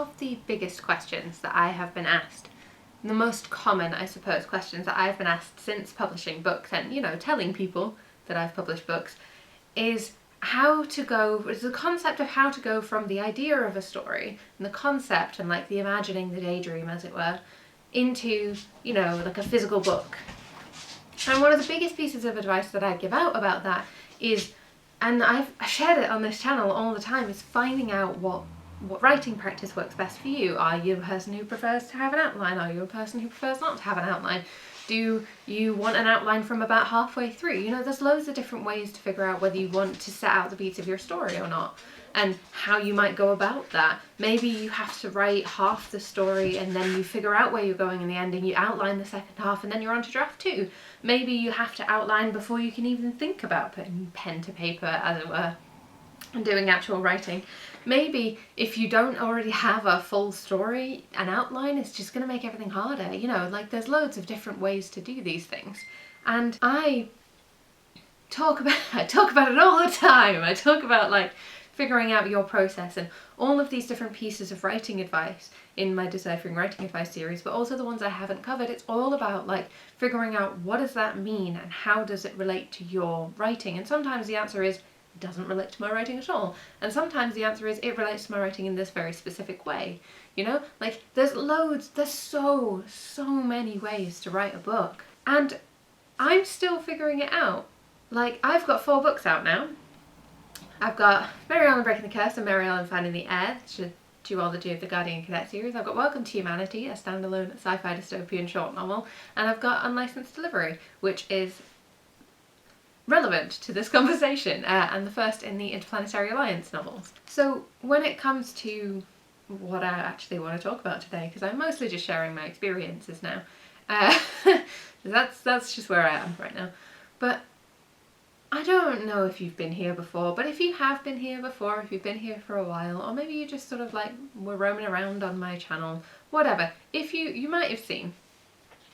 of the biggest questions that I have been asked, the most common, I suppose, questions that I've been asked since publishing books and, you know, telling people that I've published books, is the concept of how to go from the idea of a story and the concept and like the imagining, the daydream as it were, into, you know, like a physical book. And one of the biggest pieces of advice that I give out about that is, and I've shared it on this channel all the time, is finding out what writing practice works best for you. Are you a person who prefers to have an outline? Are you a person who prefers not to have an outline? Do you want an outline from about halfway through? You know, there's loads of different ways to figure out whether you want to set out the beats of your story or not, and how you might go about that. Maybe you have to write half the story and then you figure out where you're going in the ending, you outline the second half, and then you're on to draft 2. Maybe you have to outline before you can even think about putting pen to paper, as it were, and doing actual writing. Maybe if you don't already have a full story, an outline is just going to make everything harder. You know, like there's loads of different ways to do these things. And I talk about it all the time. I talk about like figuring out your process and all of these different pieces of writing advice in my Deciphering Writing Advice series, but also the ones I haven't covered. It's all about like figuring out what does that mean and how does it relate to your writing. And sometimes the answer is it doesn't relate to my writing at all. And sometimes the answer is it relates to my writing in this very specific way. You know, like there's so many ways to write a book. And I'm still figuring it out. Like I've got 4 books out now. I've got Mary Ellen Breaking the Curse and Mary Ellen Finding the Air, to duology of the Guardian Cadet series. I've got Welcome to Humanity, a standalone sci-fi dystopian short novel, and I've got Unlicensed Delivery, which is relevant to this conversation, and the first in the Interplanetary Alliance novels. So when it comes to what I actually want to talk about today, because I'm mostly just sharing my experiences now, that's just where I am right now. But I don't know if you've been here before, but if you have been here before, if you've been here for a while, or maybe you just sort of like were roaming around on my channel, whatever, if you might have seen,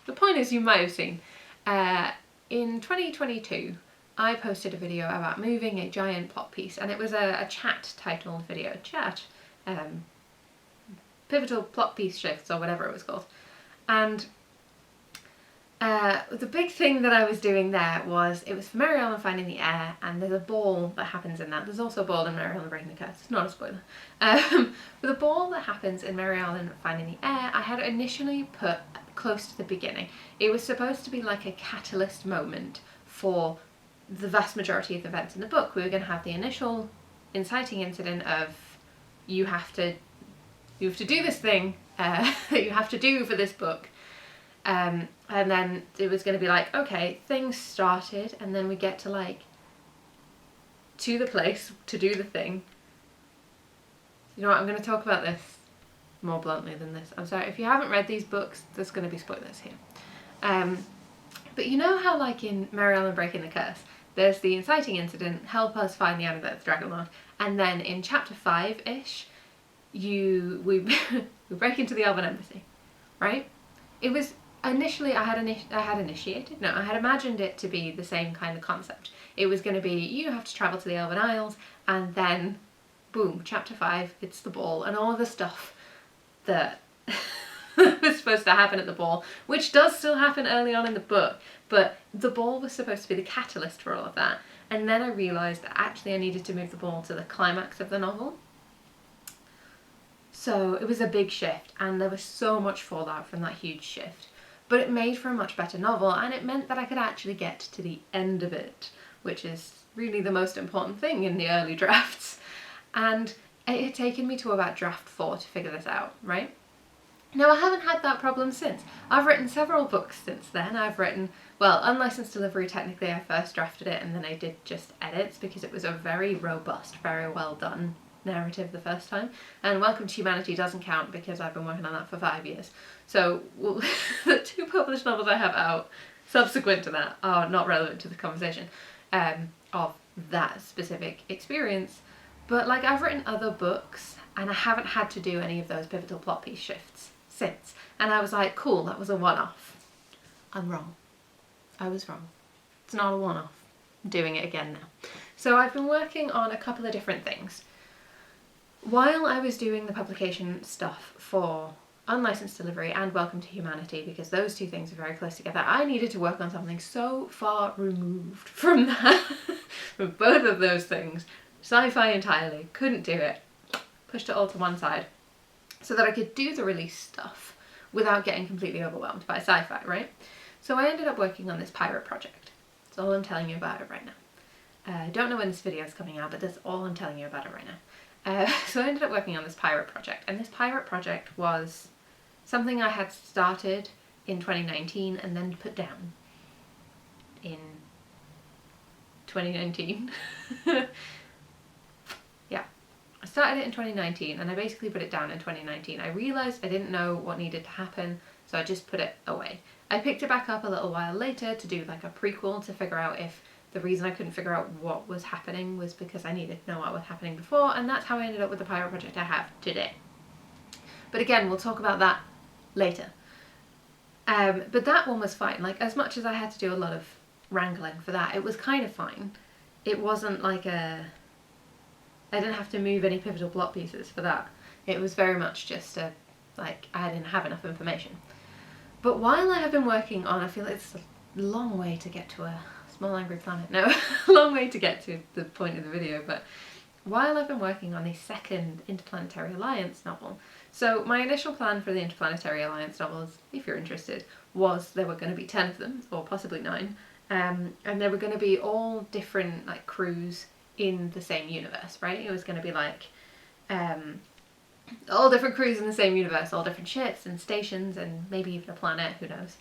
the point is you might have seen, in 2022, I posted a video about moving a giant plot piece, and it was a chat titled video, pivotal plot piece shifts, or whatever it was called. And the big thing that I was doing there was, it was for Mary Ellen Finding the Air, and there's a ball that happens in that. There's also a ball in Mary Ellen Breaking the Curse, it's not a spoiler. But the ball that happens in Mary Ellen Finding the Air, I had initially put close to the beginning. It was supposed to be like a catalyst moment for the vast majority of the events in the book. We were going to have the initial inciting incident of you have to do this thing that you have to do for this book. And then it was going to be like, okay, things started, and then we get to like to the place to do the thing. You know what, I'm going to talk about this more bluntly than this. I'm sorry, if you haven't read these books, there's going to be spoilers here. But you know how like in Mary Ellen Breaking the Curse, there's the inciting incident, help us find the antidote to the Dragon Lord, and then in chapter 5-ish, we break into the Elven Embassy, right? It was initially, I had imagined it to be the same kind of concept. It was going to be, you have to travel to the Elven Isles, and then, boom, chapter 5, it's the ball, and all of the stuff that was supposed to happen at the ball, which does still happen early on in the book, but the ball was supposed to be the catalyst for all of that. And then I realised that actually I needed to move the ball to the climax of the novel. So it was a big shift, and there was so much fallout from that huge shift. But it made for a much better novel, and it meant that I could actually get to the end of it, which is really the most important thing in the early drafts. And it had taken me to about draft 4 to figure this out, right? Now, I haven't had that problem since. I've written several books since then. I've written, well, Unlicensed Delivery, technically I first drafted it and then I did just edits because it was a very robust, very well done narrative the first time. And Welcome to Humanity doesn't count because I've been working on that for 5 years. So the 2 published novels I have out subsequent to that are not relevant to the conversation of that specific experience. But like, I've written other books and I haven't had to do any of those pivotal plot piece shifts since. And I was like, cool, that was a one-off. I'm wrong. I was wrong. It's not a one-off. I'm doing it again now. So I've been working on a couple of different things. while I was doing the publication stuff for Unlicensed Delivery and Welcome to Humanity, because those two things are very close together, I needed to work on something so far removed from that, from both of those things. Sci-fi entirely, couldn't do it. Pushed it all to one side so that I could do the release stuff without getting completely overwhelmed by sci-fi, right? So I ended up working on this pirate project. That's all I'm telling you about it right now. I don't know when this video is coming out, but that's all I'm telling you about it right now. So I ended up working on this pirate project, and this pirate project was something I had started in 2019 and then put down in 2019. Yeah, I started it in 2019 and I basically put it down in 2019. I realised I didn't know what needed to happen, so I just put it away. I picked it back up a little while later to do like a prequel to figure out if the reason I couldn't figure out what was happening was because I needed to know what was happening before, and that's how I ended up with the pirate project I have today. But again, we'll talk about that later. But that one was fine. Like, as much as I had to do a lot of wrangling for that, it was kind of fine. It wasn't like I didn't have to move any pivotal plot pieces for that. It was very much just like, I didn't have enough information. But while I have been working on, I feel like it's a long way to get to a small angry planet. No, a long way to get to the point of the video, but while I've been working on the second Interplanetary Alliance novel, so my initial plan for the Interplanetary Alliance novels, if you're interested, was there were going to be 10 of them, or possibly 9, and they were going to be all different like crews in the same universe, right? It was going to be like all different crews in the same universe, all different ships and stations and maybe even a planet, who knows.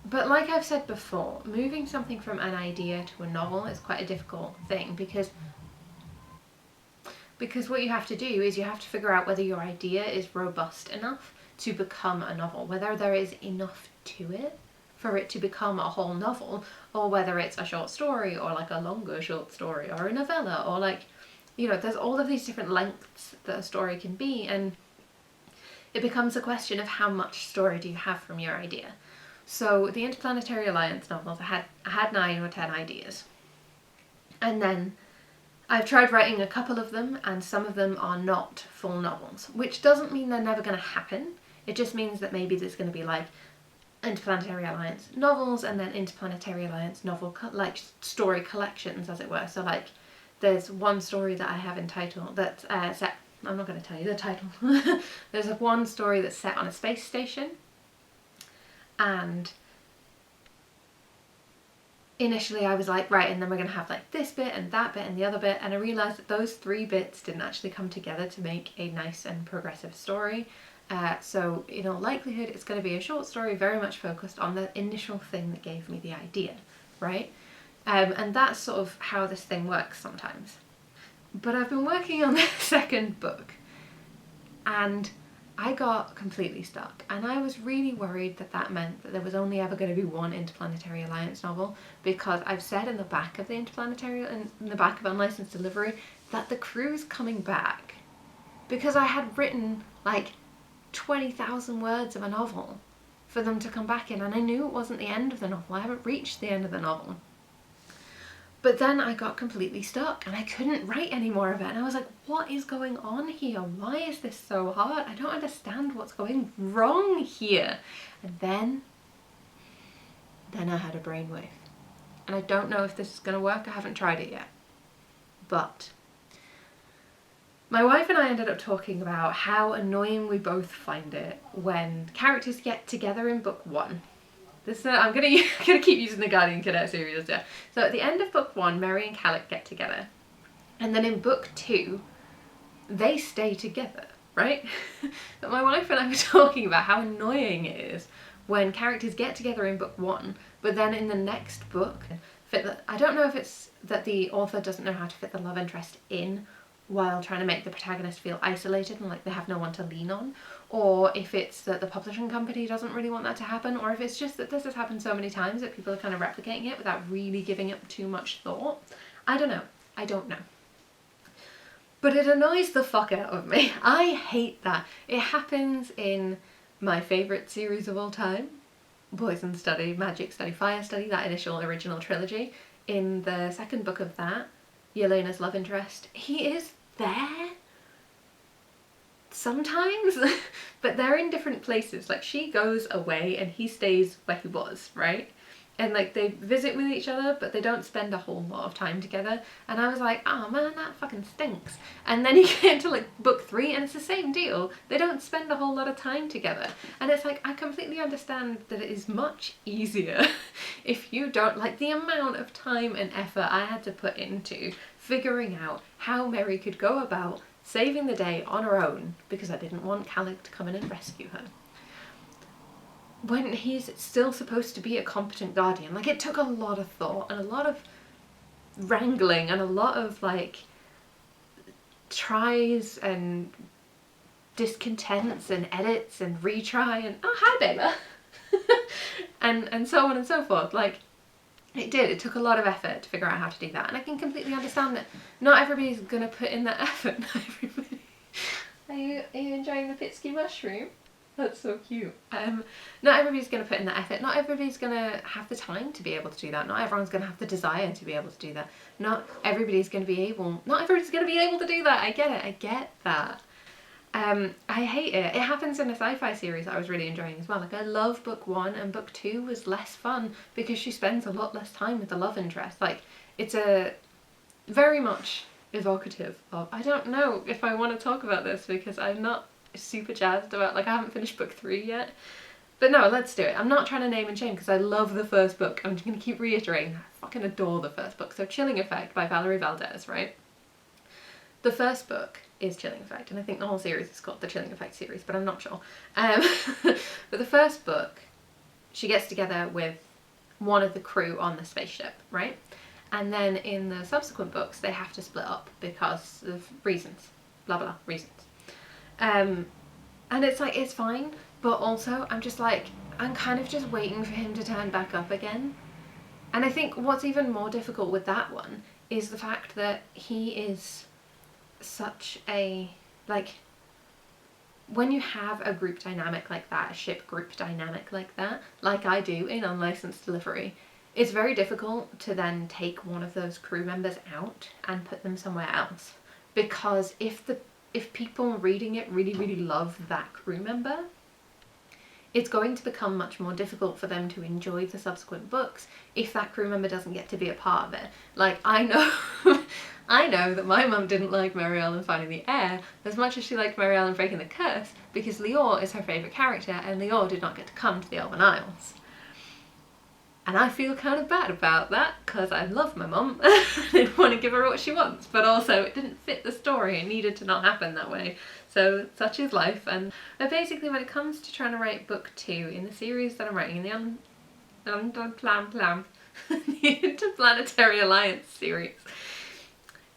But like I've said before, moving something from an idea to a novel is quite a difficult thing because what you have to do is you have to figure out whether your idea is robust enough to become a novel, whether there is enough to it for it to become a whole novel, or whether it's a short story or like a longer short story or a novella, or like, you know, there's all of these different lengths that a story can be, and it becomes a question of how much story do you have from your idea. So the Interplanetary Alliance novels, I had 9 or 10 ideas, and then I've tried writing a couple of them, and some of them are not full novels, which doesn't mean they're never going to happen. It just means that maybe there's going to be like Interplanetary Alliance novels and then Interplanetary Alliance novel like story collections, as it were. So like there's one story that I have entitled that's set, I'm not going to tell you the title. There's one story that's set on a space station, and initially I was like, right, and then we're going to have like this bit and that bit and the other bit, and I realised that those 3 bits didn't actually come together to make a nice and progressive story. So in all likelihood it's going to be a short story very much focused on the initial thing that gave me the idea, right? And that's sort of how this thing works sometimes. But I've been working on the second book and I got completely stuck, and I was really worried that that meant that there was only ever going to be one Interplanetary Alliance novel, because I've said in the back of the Interplanetary, in the back of Unlicensed Delivery, that the crew's coming back, because I had written like 20,000 words of a novel for them to come back in, and I knew it wasn't the end of the novel. I haven't reached the end of the novel. But then I got completely stuck and I couldn't write any more of it, and I was like, what is going on here? Why is this so hard? I don't understand what's going wrong here. And then I had a brainwave. And I don't know if this is going to work. I haven't tried it yet. But my wife and I ended up talking about how annoying we both find it when characters get together in book 1. I'm gonna keep using the Guardian Cadet series. Yeah. So at the end of book 1, Mary and Calic get together, and then in book 2, they stay together, right? But my wife and I were talking about how annoying it is when characters get together in book 1, but then in the next book, I don't know if it's that the author doesn't know how to fit the love interest in while trying to make the protagonist feel isolated and like they have no one to lean on, or if it's that the publishing company doesn't really want that to happen, or if it's just that this has happened so many times that people are kind of replicating it without really giving it too much thought. I don't know. But it annoys the fuck out of me. I hate that. It happens in my favourite series of all time, Poison Study, Magic Study, Fire Study, that initial original trilogy. In the second book of that, Yelena's love interest, he is there sometimes, but they're in different places. Like, she goes away and he stays where he was, right? And like, they visit with each other, but they don't spend a whole lot of time together. And I was like, oh man, that fucking stinks. And then you get into like book 3 and it's the same deal. They don't spend a whole lot of time together. And it's like, I completely understand that it is much easier if you don't, like, the amount of time and effort I had to put into figuring out how Mary could go about saving the day on her own, because I didn't want Calic to come in and rescue her, when he's still supposed to be a competent guardian. Like, it took a lot of thought and a lot of wrangling and a lot of like tries and discontents and edits and retry and oh hi Bella and so on and so forth. Like, it took a lot of effort to figure out how to do that, and I can completely understand that not everybody's gonna put in that effort. Not everybody. Are you enjoying the Pitsky mushroom? That's so cute. Not everybody's going to put in that effort. Not everybody's going to have the time to be able to do that. Not everyone's going to have the desire to be able to do that. Not everybody's going to be able to do that. I get it. I get that. I hate it. It happens in a sci-fi series that I was really enjoying as well. Like, I love book 1 and book 2 was less fun because she spends a lot less time with the love interest. Like, it's a very much evocative of, I don't know if I want to talk about this because I'm not super jazzed about, like, I haven't finished book 3 yet. But no, let's do it. I'm not trying to name and shame because I love the first book. I'm just going to keep reiterating, I fucking adore the first book. So Chilling Effect by Valerie Valdez, right? The first book is Chilling Effect, and I think the whole series is called the Chilling Effect series, but I'm not sure. But the first book, she gets together with one of the crew on the spaceship, right? And then in the subsequent books, they have to split up because of reasons. Blah, blah, reasons. And it's like, it's fine, but also I'm just like, I'm kind of just waiting for him to turn back up again. And I think what's even more difficult with that one is the fact that he is such a, like, when you have a group dynamic like that, a ship group dynamic like that, like I do in Unlicensed Delivery, it's very difficult to then take one of those crew members out and put them somewhere else. Because if people reading it really, really love that crew member, it's going to become much more difficult for them to enjoy the subsequent books if that crew member doesn't get to be a part of it. Like, I know I know that my mum didn't like Mary Ellen Finding the Heir as much as she liked Mary Ellen Breaking the Curse, because Lior is her favourite character and Lior did not get to come to the Elven Isles. And I feel kind of bad about that, because I love my mum. I didn't want to give her what she wants, but also it didn't fit the story. It needed to not happen that way. So such is life. And basically, when it comes to trying to write book 2 in the series that I'm writing, in the Interplanetary Alliance series,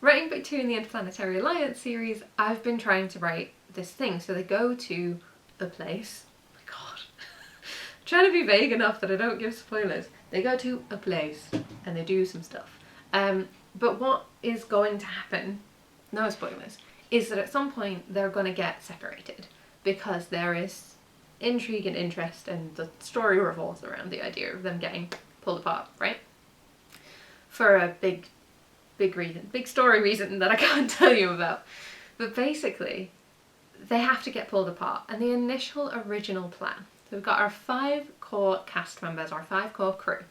writing book 2 in the Interplanetary Alliance series, I've been trying to write this thing. So they go to a place. Oh my god. I'm trying to be vague enough that I don't give spoilers. They go to a place and they do some stuff. But what is going to happen, no spoilers, is that at some point they're going to get separated because there is intrigue and interest and the story revolves around the idea of them getting pulled apart, right? For a big reason, big story reason that I can't tell you about. But basically, they have to get pulled apart. And the initial original plan, so we've got our 5 core cast members, our 5 core crew.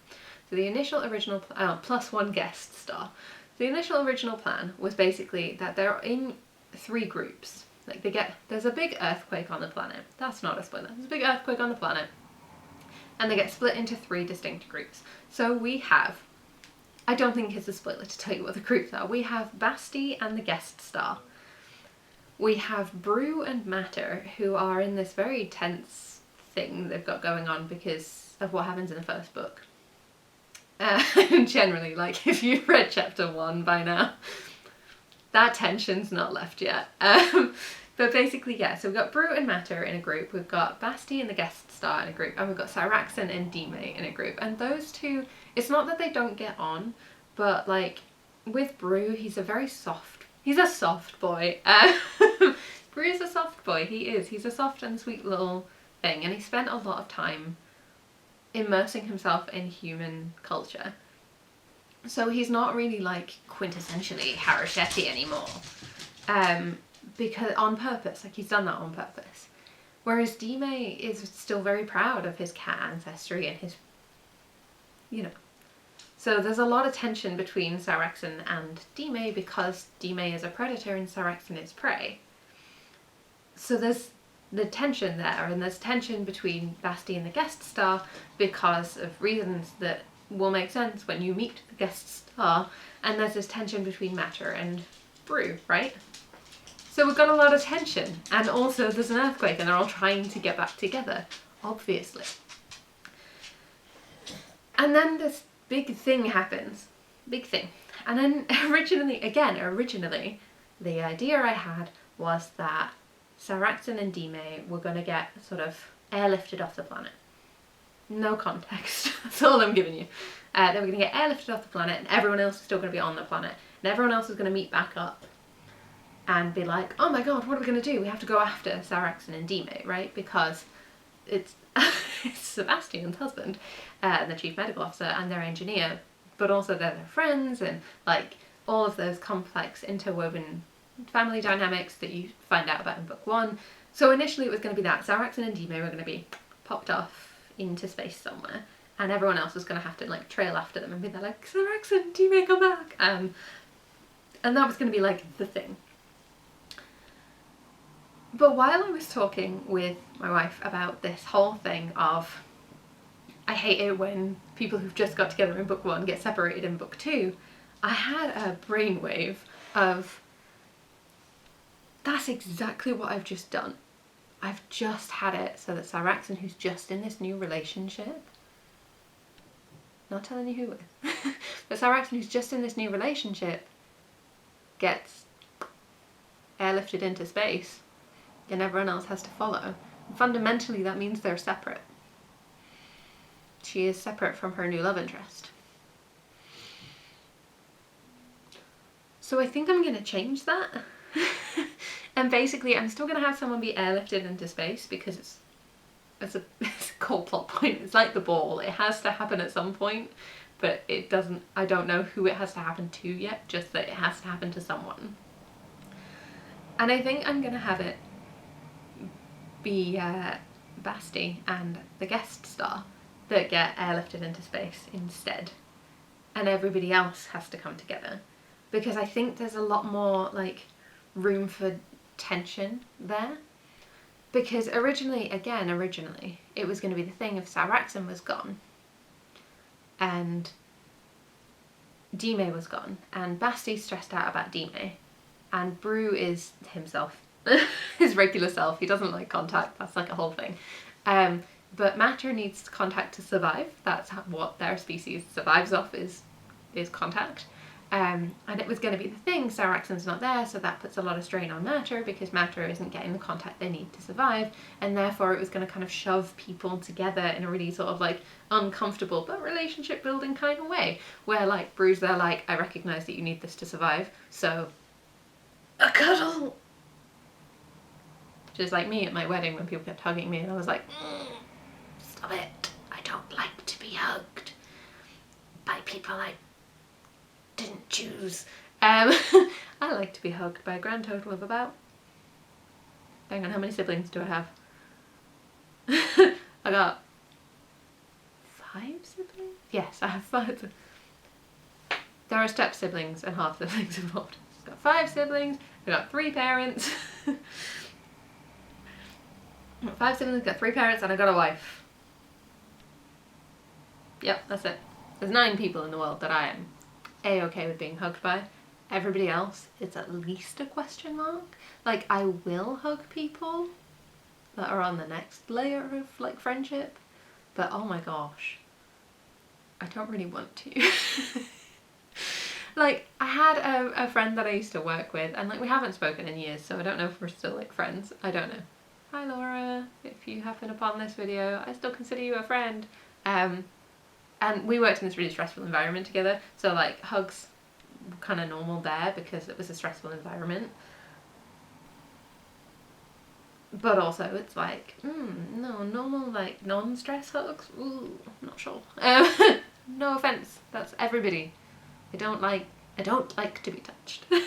So the initial original plus 1 guest star. The initial original plan was basically that they're in 3 groups. Like, there's a big earthquake on the planet. That's not a spoiler. There's a big earthquake on the planet. And they get split into 3 distinct groups. So we have, I don't think it's a spoiler to tell you what the groups are. We have Basti and the guest star. We have Brew and Matter, who are in this very tense thing they've got going on because of what happens in the first book. Generally, like, if you've read chapter 1 by now, that tension's not left yet. But basically, yeah, so we've got Brew and Matter in a group, we've got Basti and the guest star in a group, and we've got Cyraxen and Dime in a group. And those two, it's not that they don't get on, but like, with Brew, he's a soft boy. Brew is a soft boy, he's a soft and sweet little thing, and he spent a lot of time immersing himself in human culture. So he's not really like quintessentially Harosheti anymore. Because on purpose, like he's done that on purpose. Whereas Dime is still very proud of his cat ancestry and his, you know. So there's a lot of tension between Sarexon and Dime because Dime is a predator and Sarexon is prey. So there's the tension there, and there's tension between Basti and the guest star because of reasons that will make sense when you meet the guest star, and there's this tension between Matter and Brew, right? So we've got a lot of tension, and also there's an earthquake and they're all trying to get back together, obviously. And then this big thing happens, big thing. And then originally, the idea I had was that Sarexon and Dime were going to get sort of airlifted off the planet. No context, that's all I'm giving you. They were going to get airlifted off the planet and everyone else is still going to be on the planet. And everyone else is going to meet back up and be like, oh my god, what are we going to do? We have to go after Sarexon and Dime, right? Because it's, it's Sebastian's husband, the chief medical officer, and their engineer, but also they're their friends, and like all of those complex interwoven family dynamics that you find out about in book 1. So initially it was going to be that Sarexon and Dime were going to be popped off into space somewhere, and everyone else was going to have to like trail after them and be there like, Sarexon, Dime, come back! And that was going to be like the thing. But while I was talking with my wife about this whole thing of, I hate it when people who've just got together in book 1 get separated in book 2, I had a brainwave of, that's exactly what I've just done. I've just had it so that Sarexon, who's just in this new relationship, not telling you who with, but Sarexon, who's just in this new relationship, gets airlifted into space and everyone else has to follow. And fundamentally that means they're separate. She is separate from her new love interest. So I think I'm going to change that. And basically I'm still going to have someone be airlifted into space because it's a cool plot point. It's like the ball. It has to happen at some point, but it doesn't, I don't know who it has to happen to yet, just that it has to happen to someone. And I think I'm going to have it be Basti and the guest star that get airlifted into space instead, and everybody else has to come together, because I think there's a lot more like room for tension there. Because originally it was going to be the thing if Sarexon was gone and Dime was gone, and Basti's stressed out about Dime, and Brew is himself, his regular self. He doesn't like contact, that's like a whole thing. But Matter needs contact to survive. That's what their species survives off, is contact. And it was going to be the thing, Sarexon's not there, so that puts a lot of strain on Matter because Matter isn't getting the contact they need to survive, and therefore it was going to kind of shove people together in a really sort of like uncomfortable but relationship building kind of way, where like Brew's there like, I recognise that you need this to survive, so a cuddle! Just like me at my wedding when people kept hugging me and I was like, stop it, I don't like to be hugged by people I didn't choose. I like to be hugged by a grand total of about, hang on, how many siblings do I have? I got 5 siblings? Yes, I have 5. There are step siblings and half siblings involved. I've got 5 siblings, I've got 3 parents. I've got 5 siblings, got 3 parents, and I got a wife. Yep, that's it. There's 9 people in the world that I am A-okay with being hugged by. Everybody else, it's at least a question mark. Like, I will hug people that are on the next layer of like friendship, but oh my gosh, I don't really want to. Like, I had a friend that I used to work with, and like we haven't spoken in years, so I don't know if we're still like friends. I don't know. Hi Laura, if you happen upon this video, I still consider you a friend. And we worked in this really stressful environment together, so like hugs were kind of normal there because it was a stressful environment. But also it's like, no, normal like non-stress hugs, ooh, I'm not sure. No offense, that's everybody. I don't like to be touched. I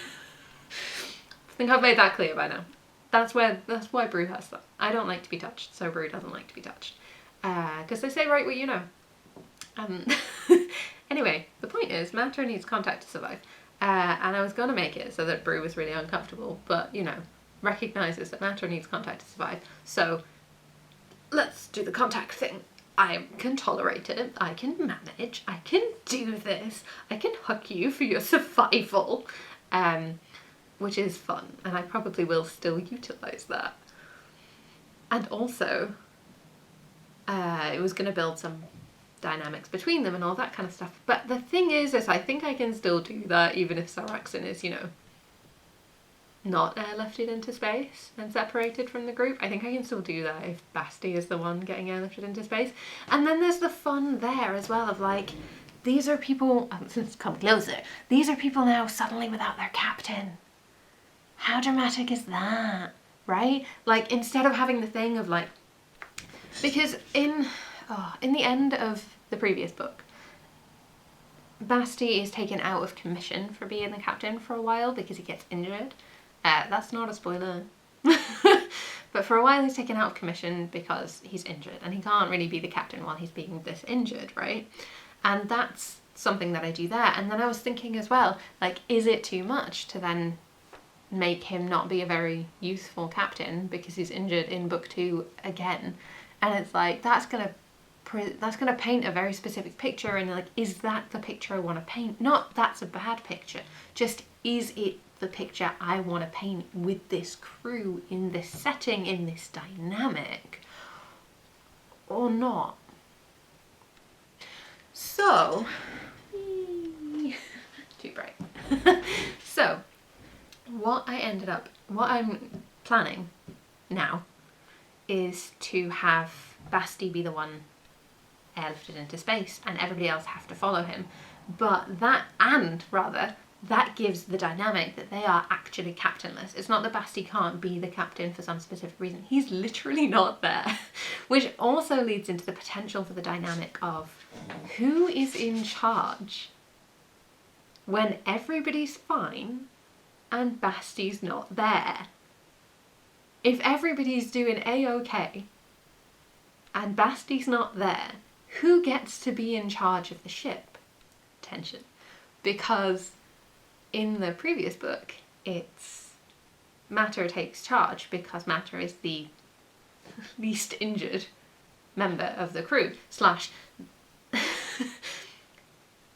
think I've made that clear by now. That's why Brew has that. I don't like to be touched, so Brew doesn't like to be touched. Because they say right what you know. Anyway, the point is, Matter needs contact to survive. And I was going to make it so that Brew was really uncomfortable, but, you know, recognises that Matter needs contact to survive. So, let's do the contact thing. I can tolerate it, I can manage, I can do this, I can hug you for your survival. Which is fun, and I probably will still utilise that. And also, it was going to build some dynamics between them and all that kind of stuff. But the thing is I think I can still do that even if Saraxin is, you know, not airlifted into space and separated from the group. I think I can still do that if Basti is the one getting airlifted into space. And then there's the fun there as well of like, these are people, come closer, these are people now suddenly without their captain. How dramatic is that, right? Like, instead of having the thing of like, because in the end of the previous book, Basti is taken out of commission for being the captain for a while because he gets injured. That's not a spoiler. But for a while he's taken out of commission because he's injured and he can't really be the captain while he's being this injured, right? And that's something that I do there. And then I was thinking as well, like, is it too much to then make him not be a very useful captain because he's injured in book 2 again? And it's like, that's gonna paint a very specific picture, and like, is that the picture I want to paint? Not that's a bad picture, just is it the picture I want to paint with this crew, in this setting, in this dynamic, or not? So, too bright. So, what I'm planning now is to have Basti be the one airlifted into space and everybody else have to follow him. But that gives the dynamic that they are actually captainless. It's not that Basti can't be the captain for some specific reason. He's literally not there. Which also leads into the potential for the dynamic of who is in charge when everybody's fine and Basti's not there. If everybody's doing A-okay and Basti's not there, who gets to be in charge of the ship? Tension. Because in the previous book, it's Matter takes charge because Matter is the least injured member of the crew.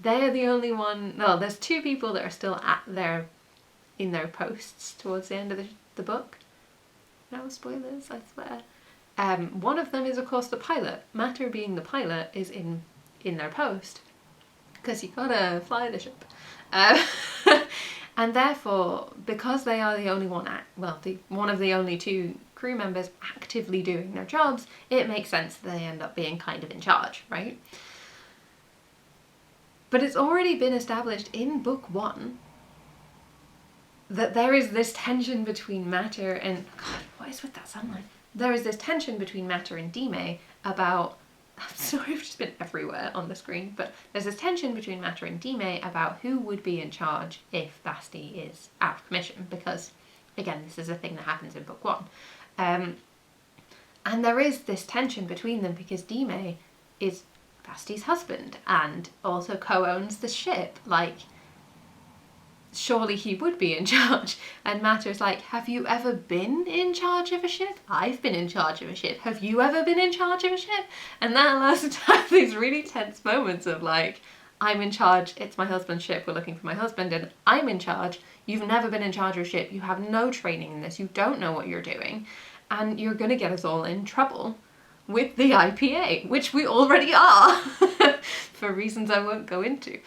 They're the only one, no, there's 2 people that are still in their posts towards the end of the book. No spoilers, I swear. One of them is of course the pilot. Matter being the pilot is in their post because you gotta fly the ship. And therefore, because they are the only one of the only 2 crew members actively doing their jobs, it makes sense that they end up being kind of in charge, right? But it's already been established in book 1 that there is this tension between Matter and... God, what is with that sunlight? There is this tension between Matter and Dime about... I'm sorry, I've just been everywhere on the screen, but there's this tension between Matter and Dime about who would be in charge if Basti is out of commission, because, again, this is a thing that happens in book 1. And there is this tension between them because Dime is Basti's husband and also co-owns the ship. Like, surely he would be in charge. And Matter's like, have you ever been in charge of a ship? I've been in charge of a ship. Have you ever been in charge of a ship? And that allows us to have these really tense moments of like, I'm in charge, it's my husband's ship, we're looking for my husband, and I'm in charge, you've never been in charge of a ship, you have no training in this, you don't know what you're doing, and you're gonna get us all in trouble with the IPA, which we already are, for reasons I won't go into.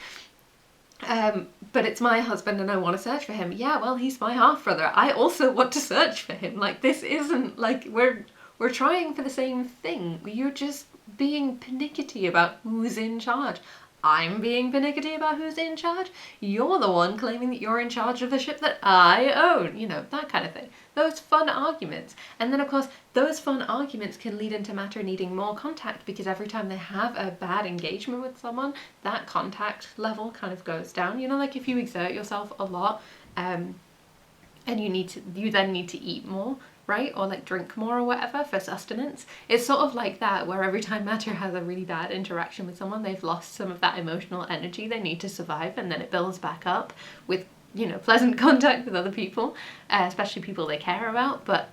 But it's my husband and I want to search for him. Yeah, well, he's my half-brother. I also want to search for him. Like, this isn't like we're trying for the same thing. You're just being pernickety about who's in charge. I'm being pernickety about who's in charge. You're the one claiming that you're in charge of the ship that I own. You know, that kind of thing. Those fun arguments. And then of course, those fun arguments can lead into matter needing more contact, because every time they have a bad engagement with someone, that contact level kind of goes down. You know, like if you exert yourself a lot, and you then need to eat more, right? Or like drink more or whatever for sustenance. It's sort of like that, where every time matter has a really bad interaction with someone, they've lost some of that emotional energy they need to survive, and then it builds back up with, you know, pleasant contact with other people, especially people they care about. But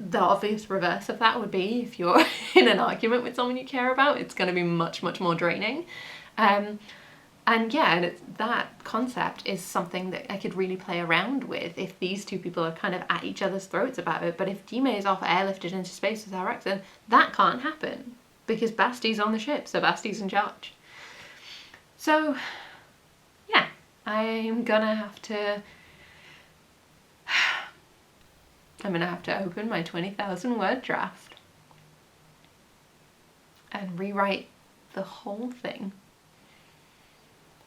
the obvious reverse of that would be if you're in an argument with someone you care about, it's going to be much, much more draining. And yeah, that concept is something that I could really play around with if these two people are kind of at each other's throats about it. But if Dime is off airlifted into space with Sarexin, that can't happen because Basti's on the ship, so Basti's in charge. So yeah, I'm gonna have to open my 20,000 word draft and rewrite the whole thing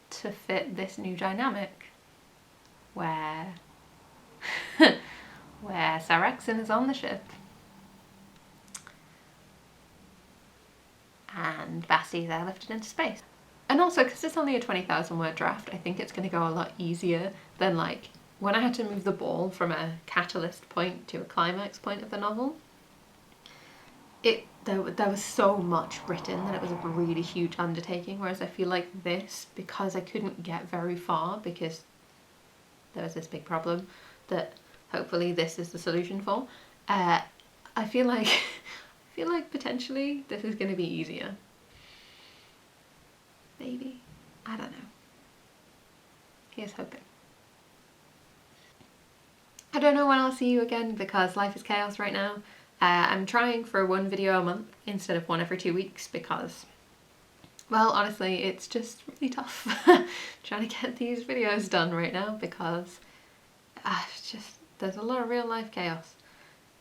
to fit this new dynamic where Sarexin is on the ship and Basti is airlifted into space. And also, because it's only a 20,000 word draft, I think it's going to go a lot easier than like when I had to move the ball from a catalyst point to a climax point of the novel. There was so much written that it was a really huge undertaking, whereas I feel like this, because I couldn't get very far because there was this big problem that hopefully this is the solution for, I feel like potentially this is going to be easier. Maybe. I don't know. Here's hoping. I don't know when I'll see you again because life is chaos right now. I'm trying for one video a month instead of one every 2 weeks because, well, honestly, it's just really tough trying to get these videos done right now because there's a lot of real life chaos.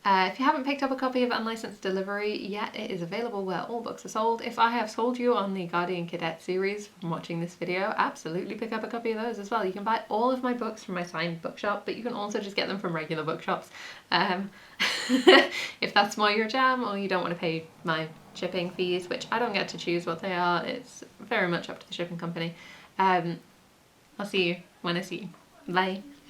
If you haven't picked up a copy of Unlicensed Delivery yet, it is available where all books are sold. If I have sold you on the Guardian Cadet series from watching this video, absolutely pick up a copy of those as well. You can buy all of my books from my signed bookshop, but you can also just get them from regular bookshops. If that's more your jam, or you don't want to pay my shipping fees, which I don't get to choose what they are, it's very much up to the shipping company. I'll see you when I see you. Bye.